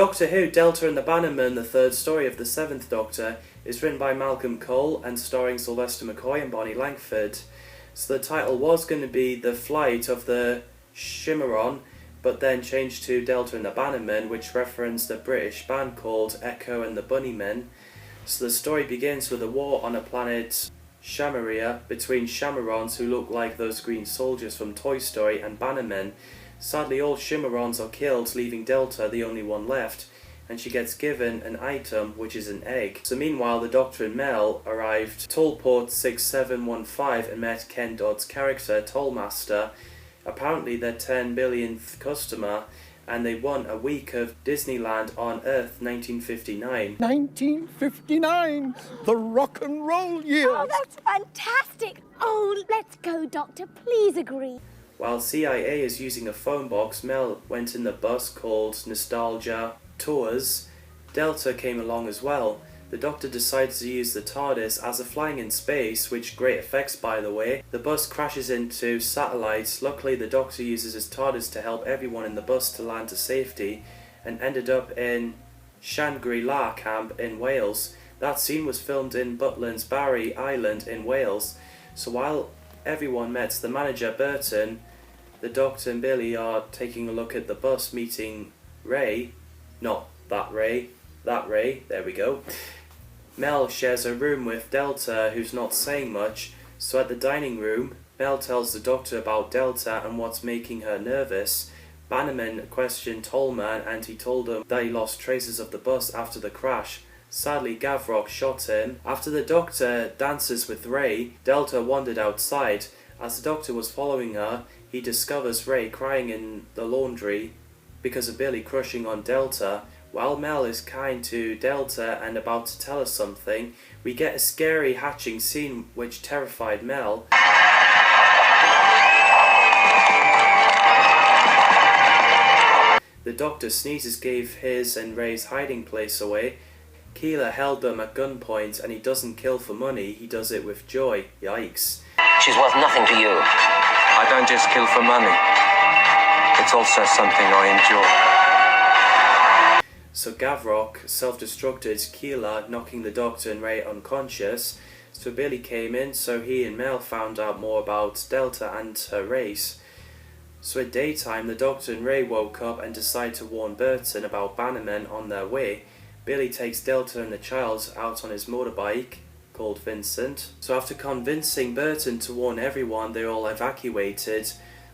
Doctor Who, Delta and the Bannermen, the third story of the 7th Doctor, is written by Malcolm Cole and starring Sylvester McCoy and Bonnie Langford. So the title was going to be The Flight of the Chimaeron, but then changed to Delta and the Bannermen, which referenced a British band called Echo and the Bunnymen. So the story begins with a war on a planet Shamaria between Chimaerons, who look like those green soldiers from Toy Story, and Bannermen. Sadly, all Chimaerons are killed, leaving Delta the only one left, and she gets given an item, which is an egg. So meanwhile, the Doctor and Mel arrived Tollport 6715 and met Ken Dodd's character, Tollmaster, apparently their 10 billionth customer, and they won a week of Disneyland on Earth 1959. 1959, the rock and roll years. Oh, that's fantastic. Oh, let's go, Doctor. Please agree. While CIA is using a phone box, Mel went in the bus called Nostalgia Tours. Delta came along as well. The Doctor decides to use the TARDIS as a flying in space, which great effects by the way. The bus crashes into satellites. Luckily the Doctor uses his TARDIS to help everyone in the bus to land to safety, and ended up in Shangri-La camp in Wales. That scene was filmed in Butlin's Barry Island in Wales. So while everyone met the manager Burton, the Doctor and Billy are taking a look at the bus, meeting Ray. Not that Ray, that Ray, there we go. Mel shares a room with Delta, who's not saying much, so at the dining room, Mel tells the Doctor about Delta and what's making her nervous. Bannerman questioned Tolman and he told him that he lost traces of the bus after the crash. Sadly, Gavrock shot him. After the Doctor dances with Ray, Delta wandered outside. As the Doctor was following her, he discovers Ray crying in the laundry because of Billy crushing on Delta. While Mel is kind to Delta and about to tell us something, we get a scary hatching scene which terrified Mel. The Doctor sneezes gave his and Ray's hiding place away. Keeler held them at gunpoint and he doesn't kill for money, he does it with joy. Yikes. She's worth nothing to you. I don't just kill for money. It's also something I enjoy. So Gavrock self-destructed Keeler, knocking the Doctor and Ray unconscious. So Billy came in, so he and Mel found out more about Delta and her race. So at daytime, the Doctor and Ray woke up and decided to warn Burton about Bannermen on their way. Billy takes Delta and the child out on his motorbike, called Vincent. So after convincing Burton to warn everyone, they're all evacuated.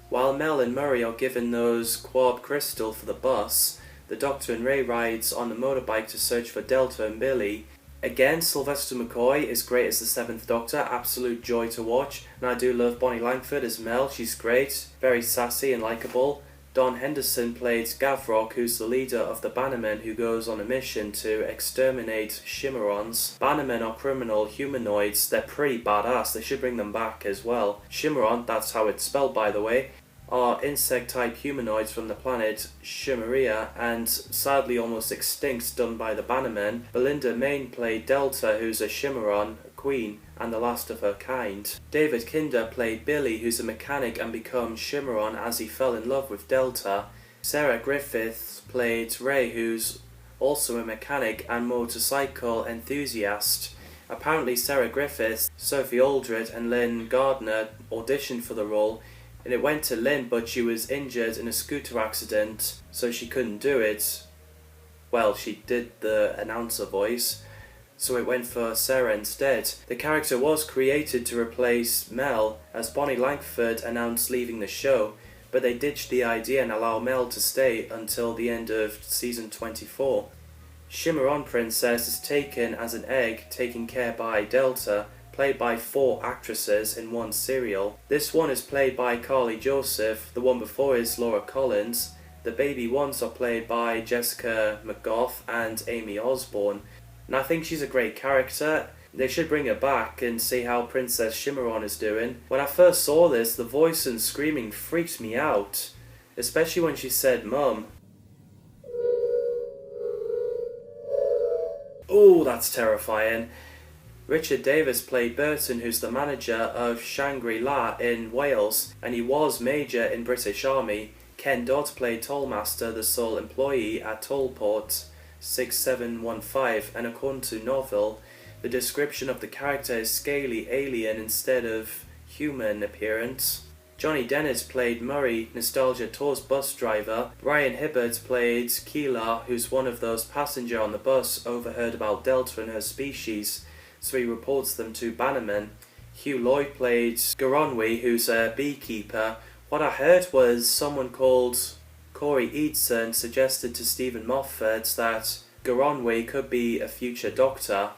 While Mel and Murray are given those quark crystal for the bus, the Doctor and Ray rides on the motorbike to search for Delta and Billy. Again, Sylvester McCoy is great as the 7th Doctor, absolute joy to watch. And I do love Bonnie Langford as Mel, she's great, very sassy and likeable. Don Henderson played Gavrock, who's the leader of the Bannermen who goes on a mission to exterminate Chimaerons. Bannermen are criminal humanoids, they're pretty badass, they should bring them back as well. Chimaeron, that's how it's spelled by the way, are insect-type humanoids from the planet Chimaeria, and sadly almost extinct, done by the Bannermen. Belinda Main played Delta, who's a Chimaeron, a queen, and the last of her kind. David Kinder played Billy, who's a mechanic and becomes Chimaeron as he fell in love with Delta. Sarah Griffith played Ray, who's also a mechanic and motorcycle enthusiast. Apparently Sarah Griffith, Sophie Aldred and Lynn Gardner auditioned for the role, and it went to Lynn, but she was injured in a scooter accident, so she couldn't do it. Well, she did the announcer voice, so it went for Sarah instead. The character was created to replace Mel, as Bonnie Langford announced leaving the show, but they ditched the idea and allowed Mel to stay until the end of season 24. Chimaeron Princess is taken as an egg, taken care by Delta, played by 4 actresses in one serial. This one is played by Carly Joseph, the one before is Laura Collins. The baby ones are played by Jessica McGough and Amy Osborne. And I think she's a great character. They should bring her back and see how Princess Chimaeron is doing. When I first saw this, the voice and screaming freaked me out, especially when she said mum. Oh, that's terrifying. Richard Davis played Burton, who's the manager of Shangri-La in Wales, and he was Major in British Army. Ken Dodd played Tollmaster, the sole employee at Tollport 6715, and according to novel, the description of the character is scaly alien instead of human appearance. Johnny Dennis played Murray, Nostalgia Tour's bus driver. Brian Hibbert played Keela, who's one of those passengers on the bus overheard about Delta and her species, so he reports them to Bannermen. Hugh Lloyd played Goronwy, who's a beekeeper. What I heard was someone called Corey Eadson suggested to Stephen Moffat that Goronwy could be a future Doctor,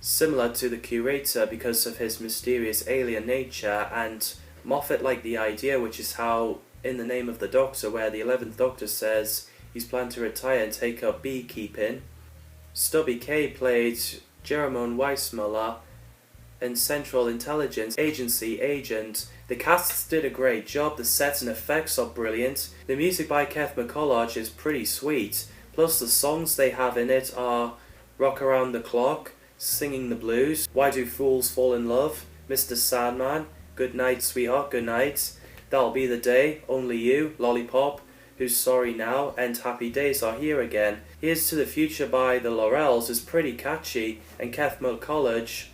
similar to the Curator because of his mysterious alien nature, and Moffat liked the idea, which is how in The Name of the Doctor, where the 11th Doctor says he's planned to retire and take up beekeeping. Stubby K played Jerome Weissmuller, and Central Intelligence Agency agent. The casts did a great job, the sets and effects are brilliant, the music by Keith McCulloch is pretty sweet, plus the songs they have in it are Rock Around the Clock, Singing the Blues, Why Do Fools Fall in Love, Mr. Sandman, Good Night Sweetheart, Good Night, That'll Be the Day, Only You, Lollipop, Who's Sorry Now, and Happy Days Are Here Again. Here's to the Future by the Laurels is pretty catchy, and Keith McCulloch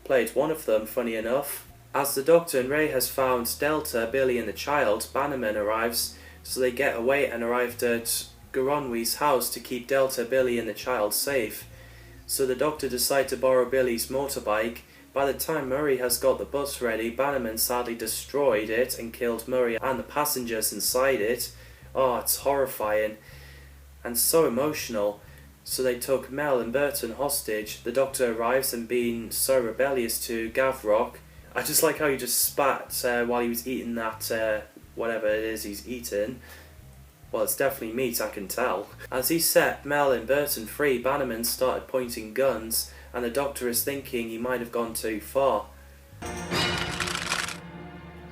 played one of them, funny enough. As the Doctor and Ray has found Delta, Billy and the child, Bannerman arrives, so they get away and arrived at Goronwy's house to keep Delta, Billy and the child safe. So the Doctor decides to borrow Billy's motorbike. By the time Murray has got the bus ready, Bannerman sadly destroyed it and killed Murray and the passengers inside it. Oh, it's horrifying and so emotional. So they took Mel and Burton hostage. The Doctor arrives and being so rebellious to Gavrock. I just like how he just spat while he was eating that, whatever it is he's eating. Well, it's definitely meat, I can tell. As he set Mel and Burton free, Bannerman started pointing guns, and the Doctor is thinking he might have gone too far.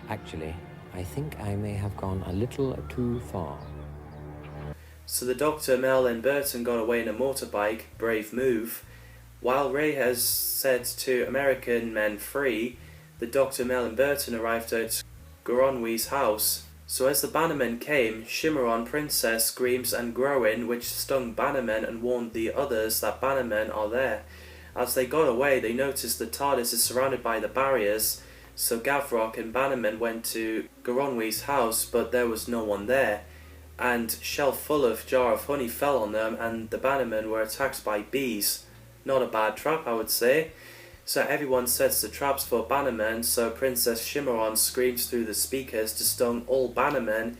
Actually, I think I may have gone a little too far. So the Doctor, Mel and Burton got away in a motorbike, brave move. While Ray has set two American men free, the Doctor, Mel and Burton arrived at Goronwy's house. So as the Bannermen came, Shimmeron Princess screams and groan, which stung Bannermen and warned the others that Bannermen are there. As they got away, they noticed the TARDIS is surrounded by the barriers, so Gavrock and Bannermen went to Goronwy's house, but there was no one there. And shelf full of jar of honey fell on them, and the Bannermen were attacked by bees. Not a bad trap, I would say. So everyone sets the traps for Bannermen, so Princess Shimmeron screams through the speakers to stun all Bannermen.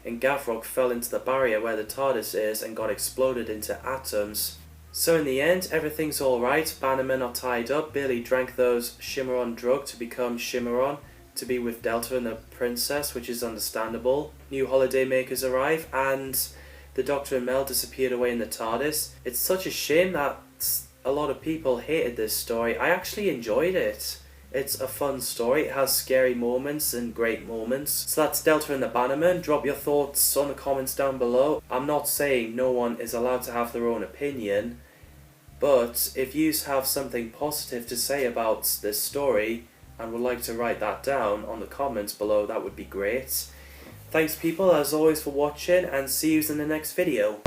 And Gavrock fell into the barrier where the TARDIS is and got exploded into atoms. So in the end, everything's alright, Bannermen are tied up, Billy drank those Shimmeron drug to become Shimmeron, to be with Delta and the Princess, which is understandable. New holiday makers arrive, and the Doctor and Mel disappeared away in the TARDIS. It's such a shame that a lot of people hated this story. I actually enjoyed it. It's a fun story, it has scary moments and great moments. So that's Delta and the Bannermen. Drop your thoughts on the comments down below. I'm not saying no one is allowed to have their own opinion, but if you have something positive to say about this story and would like to write that down on the comments below, that would be great. Thanks people as always for watching, and see you in the next video.